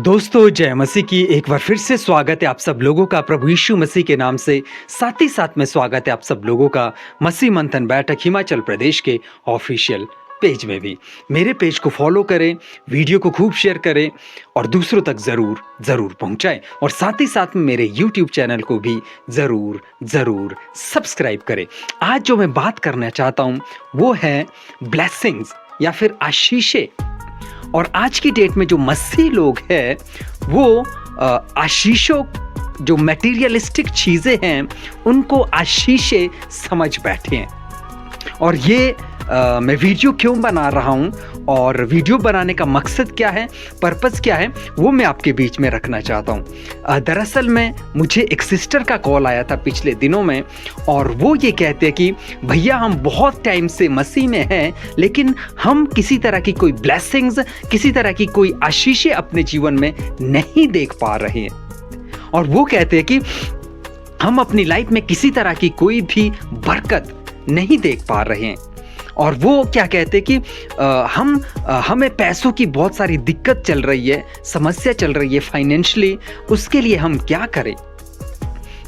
दोस्तों, जय मसीह की एक बार फिर से स्वागत है आप सब लोगों का प्रभु यीशु मसीह के नाम से। साथ ही साथ में स्वागत है आप सब लोगों का मसीह मंथन बैठक हिमाचल प्रदेश के ऑफिशियल पेज में भी। मेरे पेज को फॉलो करें, वीडियो को खूब शेयर करें और दूसरों तक ज़रूर पहुंचाएं। और साथ ही साथ में मेरे यूट्यूब चैनल को भी ज़रूर सब्सक्राइब करें। आज जो मैं बात करना चाहता हूँ वो है ब्लेसिंग्स या फिर आशीषें। और आज की डेट में जो मसीह लोग हैं वो आशीषों, जो मटेरियलिस्टिक चीज़ें हैं उनको आशीषें समझ बैठे हैं। और ये मैं वीडियो क्यों बना रहा हूँ और वीडियो बनाने का मकसद क्या है, पर्पस क्या है, वो मैं आपके बीच में रखना चाहता हूँ। दरअसल में मुझे एक सिस्टर का कॉल आया था पिछले दिनों में और वो ये कहते हैं कि भैया हम बहुत टाइम से मसीह में हैं लेकिन हम किसी तरह की कोई ब्लेसिंग्स, किसी तरह की कोई आशीषें अपने जीवन में नहीं देख पा रहे हैं। और वो कहते हैं कि हम अपनी लाइफ में किसी तरह की कोई भी बरकत नहीं देख पा रहे हैं। और वो क्या कहते कि हमें पैसों की बहुत सारी दिक्कत चल रही है, समस्या चल रही है फाइनेंशियली, उसके लिए हम क्या करें।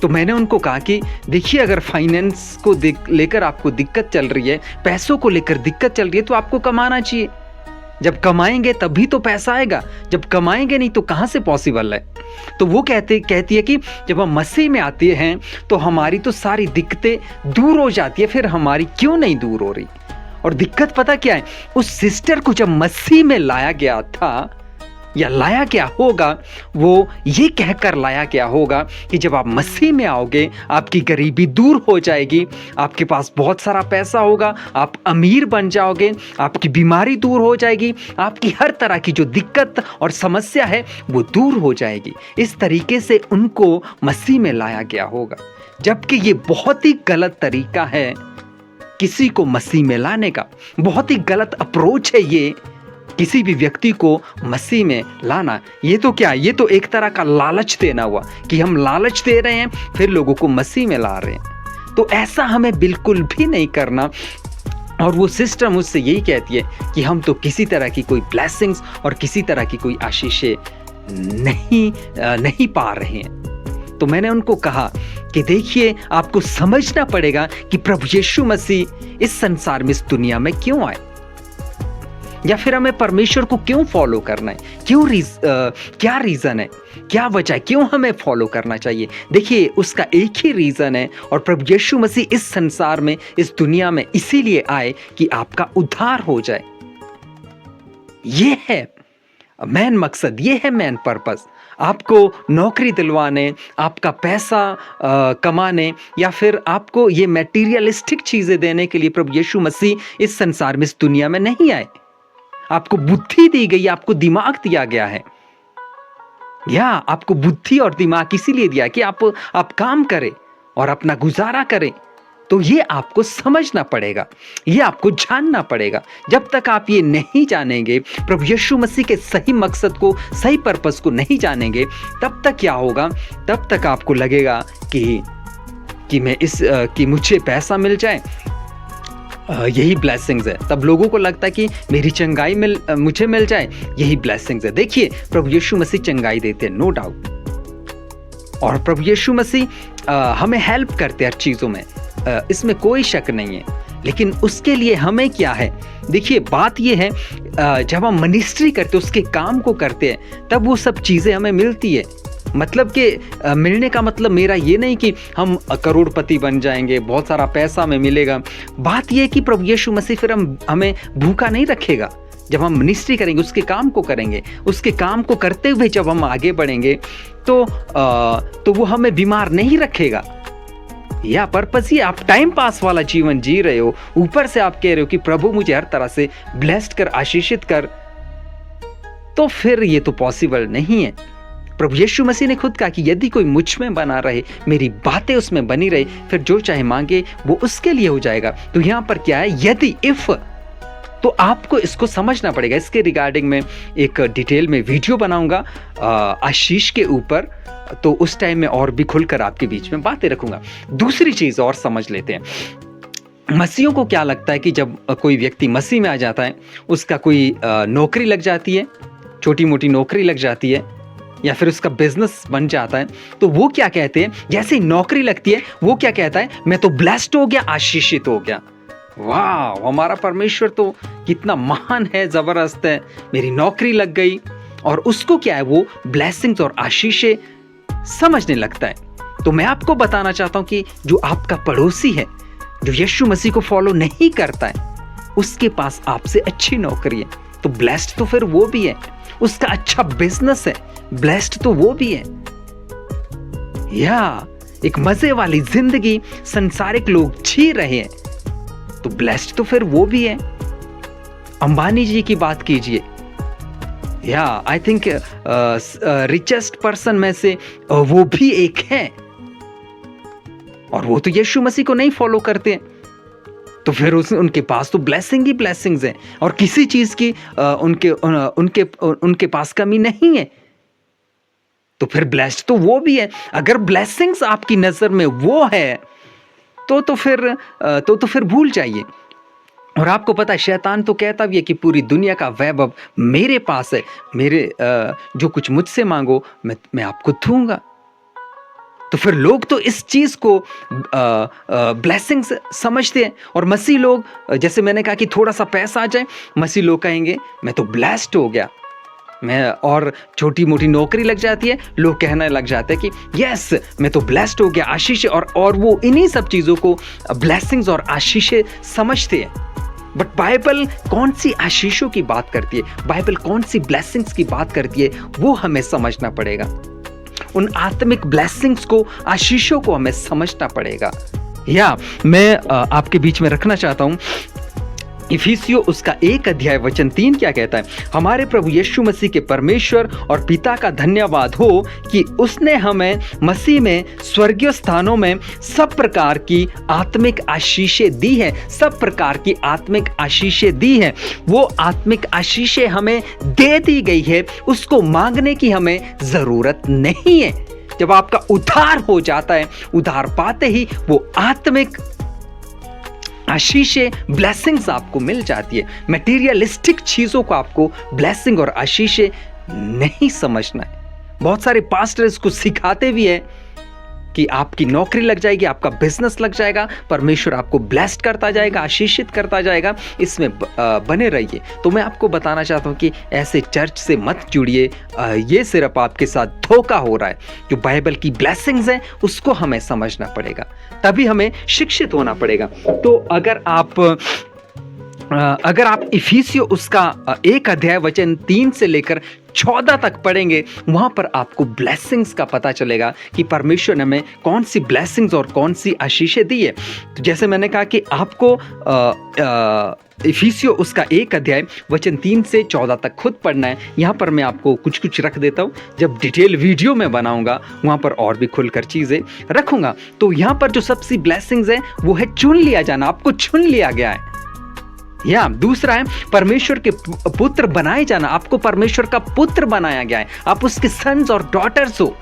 तो मैंने उनको कहा कि देखिए, अगर फाइनेंस को लेकर आपको दिक्कत चल रही है, पैसों को लेकर दिक्कत चल रही है, तो आपको कमाना चाहिए। जब कमाएंगे तभी तो पैसा आएगा, जब कमाएंगे नहीं तो कहाँ से पॉसिबल है। तो वो कहती है कि जब हम मसीह में आते हैं तो हमारी तो सारी दिक्कतें दूर हो जाती है, फिर हमारी क्यों नहीं दूर हो रही। और दिक्कत पता क्या है, उस सिस्टर को जब मसीह में लाया गया था, या लाया गया होगा, वो ये कहकर लाया गया होगा कि जब आप मसीह में आओगे आपकी गरीबी दूर हो जाएगी, आपके पास बहुत सारा पैसा होगा, आप अमीर बन जाओगे, आपकी बीमारी दूर हो जाएगी, आपकी हर तरह की जो दिक्कत और समस्या है वो दूर हो जाएगी। इस तरीके से उनको मसीह में लाया गया होगा, जबकि ये बहुत ही गलत तरीका है किसी को मसीह में लाने का। बहुत ही गलत अप्रोच है ये, किसी भी व्यक्ति को मसीह में लाना। ये तो क्या, ये तो एक तरह का लालच देना हुआ कि हम लालच दे रहे हैं फिर लोगों को मसीह में ला रहे हैं। तो ऐसा हमें बिल्कुल भी नहीं करना। और वो सिस्टर मुझसे यही कहती है कि हम तो किसी तरह की कोई ब्लेसिंग्स और किसी तरह की कोई आशीषें नहीं पा रहे हैं। तो मैंने उनको कहा कि देखिए, आपको समझना पड़ेगा कि प्रभु यीशु मसीह इस संसार में, इस दुनिया में क्यों आए, या फिर हमें परमेश्वर को क्यों फॉलो करना है, क्या रीजन है, क्या वजह है, क्यों हमें फॉलो करना चाहिए। देखिए, उसका एक ही रीजन है, और प्रभु यीशु मसीह इस संसार में, इस दुनिया में इसीलिए आए कि आपका उद्धार हो जाए। ये है मेन मकसद, ये है मेन पर्पस। आपको नौकरी दिलवाने, आपका पैसा कमाने, या फिर आपको ये मटेरियलिस्टिक चीजें देने के लिए प्रभु यीशु मसीह इस संसार में, इस दुनिया में नहीं आए। आपको बुद्धि दी गई, आपको दिमाग दिया गया है, या आपको बुद्धि और दिमाग इसीलिए दिया कि आप काम करें और अपना गुजारा करें। तो ये आपको समझना पड़ेगा, ये आपको जानना पड़ेगा। जब तक आप ये नहीं जानेंगे, प्रभु यीशु मसीह के सही मकसद को, सही पर्पस को नहीं जानेंगे, तब तक क्या होगा, तब तक आपको लगेगा कि मुझे पैसा मिल जाए, यही ब्लेसिंग्स है। तब लोगों को लगता है कि मेरी चंगाई मुझे मिल जाए, यही ब्लेसिंग्स है। देखिए, प्रभु यीशु मसीह चंगाई देते हैं, नो डाउट, और प्रभु यीशु मसीह हमें हेल्प करते हैं हर चीज़ों में, इसमें कोई शक नहीं है। लेकिन उसके लिए हमें क्या है, देखिए बात ये है, जब हम मिनिस्ट्री करते हैं, उसके काम को करते हैं, तब वो सब चीज़ें हमें मिलती है। मतलब कि मिलने का मतलब मेरा ये नहीं कि हम करोड़पति बन जाएंगे, बहुत सारा पैसा हमें मिलेगा। बात ये है कि प्रभु यीशु मसीह फिर हमें भूखा नहीं रखेगा। जब हम मिनिस्ट्री करेंगे, उसके काम को करेंगे, उसके काम को करते हुए जब हम आगे बढ़ेंगे तो वो हमें बीमार नहीं रखेगा। या पर्पस ही आप टाइम पास वाला जीवन जी रहे हो, ऊपर से आप कह रहे हो कि प्रभु मुझे हर तरह से ब्लेस्ड कर, आशीषित कर, तो फिर ये तो पॉसिबल नहीं है। प्रभु यीशु मसीह ने खुद कहा कि यदि कोई मुझ में बना रहे, मेरी बातें उसमें बनी रहे, फिर जो चाहे मांगे वो उसके लिए हो जाएगा। तो यहाँ पर क्या है, यदि, इफ, तो आपको इसको समझना पड़ेगा। इसके रिगार्डिंग में एक डिटेल में वीडियो बनाऊंगा आशीष के ऊपर, तो उस टाइम में और भी खुलकर आपके बीच में बातें रखूंगा। दूसरी चीज और समझ लेते हैं। मसीहों को क्या लगता है कि जब कोई व्यक्ति मसीह में आ जाता है, उसका कोई नौकरी लग जाती है, छोटी मोटी नौकरी लग जाती है, या फिर उसका बिजनेस बन जाता है, तो वो क्या कहते हैं, जैसे ही नौकरी लगती है वो क्या कहता है, मैं तो ब्लेस्ड हो गया, आशीषित हो गया। वाह, हमारा परमेश्वर तो कितना महान है, जबरदस्त है, मेरी नौकरी लग गई। और उसको क्या है, वो ब्लेसिंग्स और आशीषें समझने लगता है। तो मैं आपको बताना चाहता हूं कि जो आपका पड़ोसी है, जो यीशु मसीह को फॉलो नहीं करता है, उसके पास आपसे अच्छी नौकरी है, तो ब्लेस्ड तो फिर वो भी है। उसका अच्छा बिजनेस है, ब्लेस्ड तो वो भी है। या एक मजे वाली जिंदगी संसारिक लोग जी रहे हैं, तो ब्लेस्ड तो फिर वो भी है। अंबानी जी की बात कीजिए, या आई थिंक रिचेस्ट पर्सन में से वो भी एक है, और वो तो यीशु मसीह को नहीं फॉलो करते हैं, तो फिर उनके पास तो ब्लेसिंग ही ब्लेसिंग्स हैं, और किसी चीज की उनके पास कमी नहीं है। तो फिर ब्लेस्ड तो वो भी है। अगर ब्लेसिंग्स आपकी नजर में वो है, तो फिर भूल जाइए। और आपको पता है, शैतान तो कहता भी है कि पूरी दुनिया का वैभव मेरे पास है, जो कुछ मुझसे मांगो मैं आपको दूंगा। तो फिर लोग तो इस चीज को ब्लेसिंग्स समझते हैं, और मसीह लोग, जैसे मैंने कहा कि थोड़ा सा पैसा आ जाए, मसीह लोग कहेंगे मैं तो ब्लेस्ड हो गया, और छोटी मोटी नौकरी लग जाती है, लोग कहने लग जाते हैं कि यस मैं तो ब्लेस्ड हो गया, आशीष। और वो इन्हीं सब चीजों को ब्लेसिंग्स और आशीषें समझते हैं। बट बाइबल कौन सी आशीषों की बात करती है, बाइबल कौन सी ब्लेसिंग्स की बात करती है, वो हमें समझना पड़ेगा। उन आत्मिक ब्लेसिंग्स को, आशीषों को हमें समझना पड़ेगा। या मैं आपके बीच में रखना चाहता हूं, इफिसियों उसका 1 अध्याय वचन 3 क्या कहता है, हमारे प्रभु यीशु मसीह के परमेश्वर और पिता का धन्यवाद हो कि उसने हमें मसीह में स्वर्गीय स्थानों में सब प्रकार की आत्मिक आशीषें दी है। सब प्रकार की आत्मिक आशीषें दी है। वो आत्मिक आशीषें हमें दे दी गई है, उसको मांगने की हमें जरूरत नहीं है। जब आपका उद्धार हो जाता है, उद्धार पाते ही वो आत्मिक आशीषें, ब्लेसिंग्स आपको मिल जाती है। मटेरियलिस्टिक चीजों को आपको ब्लेसिंग और आशीषें नहीं समझना है। बहुत सारे पास्टर इसको सिखाते भी है कि आपकी नौकरी लग जाएगी, आपका बिजनेस लग जाएगा, परमेश्वर आपको ब्लेस्ड करता जाएगा, आशीषित करता जाएगा, इसमें बने रहिए। तो मैं आपको बताना चाहता हूं कि ऐसे चर्च से मत जुड़िए, ये सिर्फ आपके साथ धोखा हो रहा है। जो बाइबल की ब्लेसिंग्स हैं उसको हमें समझना पड़ेगा, तभी हमें शिक्षित होना पड़ेगा। तो अगर आप इफिसियों उसका 1 अध्याय वचन 3 से लेकर 14 तक पढ़ेंगे, वहां पर आपको ब्लेसिंग्स का पता चलेगा कि परमेश्वर ने हमें कौन सी ब्लेसिंग्स और कौन सी आशीषें दी है। तो जैसे मैंने कहा कि आपको इफिसियों उसका 1 अध्याय वचन 3 से 14 तक खुद पढ़ना है। यहाँ पर मैं आपको कुछ कुछ रख देता हूँ, जब डिटेल वीडियो में बनाऊंगा वहाँ पर और भी खुलकर चीज़ें रखूंगा। तो यहाँ पर जो सबसे ब्लेसिंग्स है वो है चुन लिया जाना, आपको चुन लिया गया है। या दूसरा है परमेश्वर के पुत्र बनाए जाना, आपको परमेश्वर का पुत्र बनाया गया है, आप उसके सन्स और डॉटर्स हो।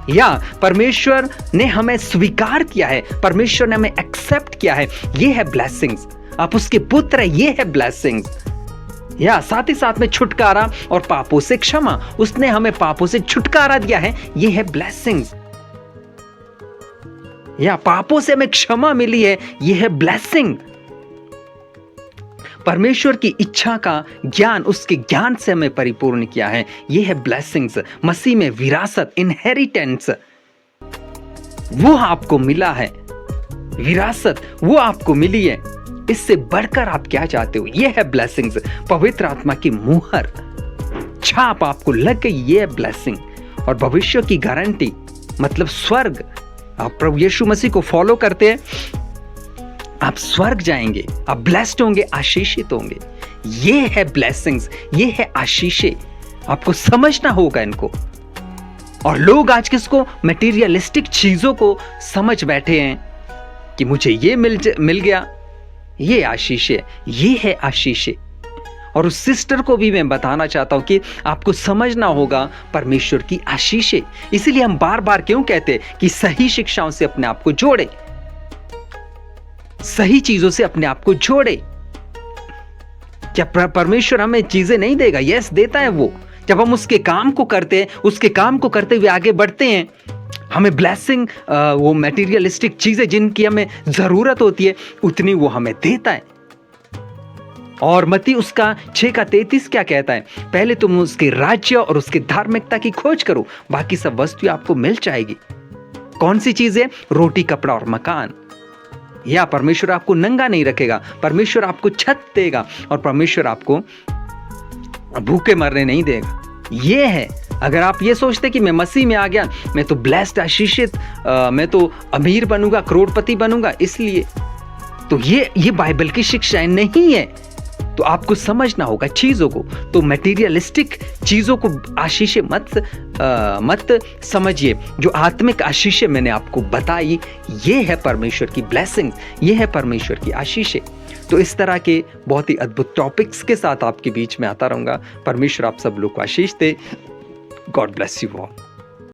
या परमेश्वर ने हमें स्वीकार किया है, परमेश्वर ने हमें एक्सेप्ट किया है, ये है ब्लेसिंग्स। आप उसके पुत्र है, ये है ब्लेसिंग्स। या साथ ही साथ में छुटकारा और पापों से क्षमा, उसने हमें पापों से छुटकारा दिया है, ये है ब्लेसिंग्स। या पापों से हमें क्षमा मिली है, ये है ब्लेसिंग। परमेश्वर की इच्छा का ज्ञान, उसके ज्ञान से हमें परिपूर्ण किया है, ये है ब्लेसिंग्स। मसीह में विरासत, इनहेरिटेंस, वो आपको मिला है, विरासत वो आपको मिली है। इससे बढ़कर आप क्या चाहते हो, ये है ब्लेसिंग्स। पवित्र आत्मा की मुहर, छाप आपको लग गई, ये है ब्लेसिंग। और भविष्य की गारंटी मतलब स्वर्ग। आप प्रभु यीशु मसीह को फॉलो करते हैं, आप स्वर्ग जाएंगे, आप ब्लेस्ड होंगे, आशीषित होंगे। ये है ब्लेसिंग्स, ये है आशीषें। आपको समझना होगा इनको। और लोग आज किसको, मटेरियलिस्टिक चीजों को समझ बैठे हैं कि मुझे ये मिल गया, ये आशीषें, ये है आशीषें। और उस सिस्टर को भी मैं बताना चाहता हूं कि आपको समझना होगा परमेश्वर की आशीषें। इसीलिए हम बार बार क्यों कहते हैं कि सही शिक्षाओं से अपने आप को जोड़े, सही चीजों से अपने आप को जोड़े। क्या परमेश्वर हमें चीजें नहीं देगा? यस, देता है वो। जब हम उसके काम को करते हैं, उसके काम को करते हुए आगे बढ़ते हैं, हमें ब्लेसिंग, वो मटेरियलिस्टिक चीजें जिनकी हमें जरूरत होती है, उतनी वो हमें देता है। और मत्ती उसका 6:33 क्या कहता है? पहले तुम उसके राज्य और उसके धार्मिकता की खोज करो, बाकी सब वस्तु आपको मिल जाएगी। कौन सी चीजें? रोटी, कपड़ा और मकान। या परमेश्वर आपको नंगा नहीं रखेगा, परमेश्वर आपको छत देगा और परमेश्वर आपको भूखे मरने नहीं देगा। ये है, अगर आप ये सोचते कि मैं मसीह में आ गया, मैं तो ब्लेस्ड, आशीषित, मैं तो अमीर बनूंगा, करोड़पति बनूंगा, इसलिए तो ये बाइबल की शिक्षाएं नहीं है। तो आपको समझना होगा चीजों को। तो मटेरियलिस्टिक चीजों को आशीषें मत समझिए। जो आत्मिक आशीषें मैंने आपको बताई, ये है परमेश्वर की ब्लेसिंग, ये है परमेश्वर की आशीषें। तो इस तरह के बहुत ही अद्भुत टॉपिक्स के साथ आपके बीच में आता रहूंगा। परमेश्वर आप सब लोग को आशीष दे। God bless you all.